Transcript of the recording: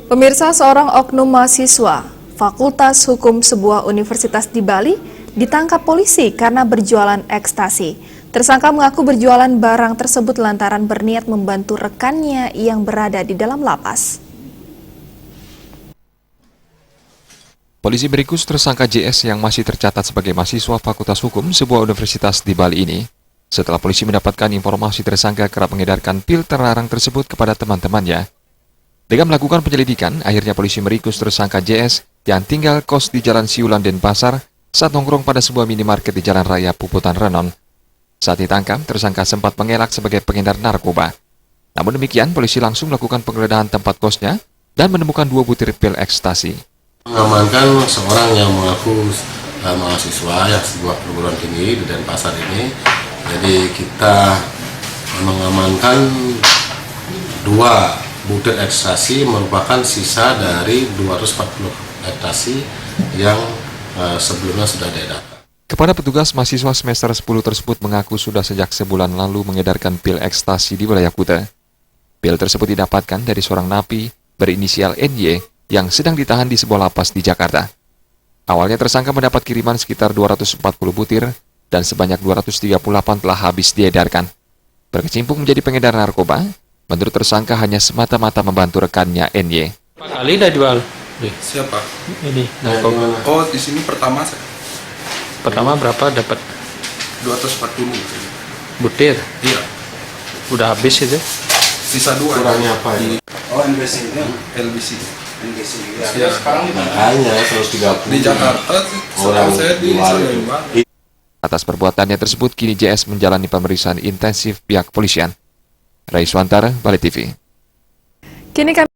Pemirsa, seorang oknum mahasiswa Fakultas Hukum sebuah universitas di Bali ditangkap polisi karena berjualan ekstasi. Tersangka mengaku berjualan barang tersebut lantaran berniat membantu rekannya yang berada di dalam lapas. Polisi meringkus tersangka JS yang masih tercatat sebagai mahasiswa Fakultas Hukum sebuah universitas di Bali ini setelah polisi mendapatkan informasi tersangka kerap mengedarkan pil terlarang tersebut kepada teman-temannya. Dengan melakukan penyelidikan, akhirnya polisi meringkus tersangka JS yang tinggal kos di Jalan Siulan Denpasar saat nongkrong pada sebuah minimarket di Jalan Raya Puputan Renon. Saat ditangkap, tersangka sempat mengelak sebagai pengedar narkoba. Namun demikian, polisi langsung melakukan penggeledahan tempat kosnya dan menemukan 2 butir pil ekstasi. Mengamankan seorang yang mengaku mahasiswa yang sebuah perguruan tinggi di Denpasar ini. Jadi kita mengamankan 2 butir ekstasi merupakan sisa dari 240 ekstasi yang sebelumnya sudah diedarkan. Kepada petugas, mahasiswa semester 10 tersebut mengaku sudah sejak sebulan lalu mengedarkan pil ekstasi di wilayah Kuta. Pil tersebut didapatkan dari seorang napi berinisial NY yang sedang ditahan di sebuah lapas di Jakarta. Awalnya tersangka mendapat kiriman sekitar 240 butir dan sebanyak 238 telah habis diedarkan. Berkecimpung menjadi pengedar narkoba, menurut tersangka hanya semata-mata membantu rekannya NY. Pak kali udah jual? Siapa? Ini narkoba. Oh, di sini pertama saya Pertama berapa dapat 240. butir? Iya. Udah habis itu? Sisa 2. Kurangnya apa ini? Oh, NBC itu. LBC. NBC. Ya, Sekarang di mana? Hanya 130. Di Jakarta Orang saya di jual. Salemba. Atas perbuatannya tersebut, kini JS menjalani pemeriksaan intensif pihak kepolisian. Rai Swantara, Bali TV. Kini kami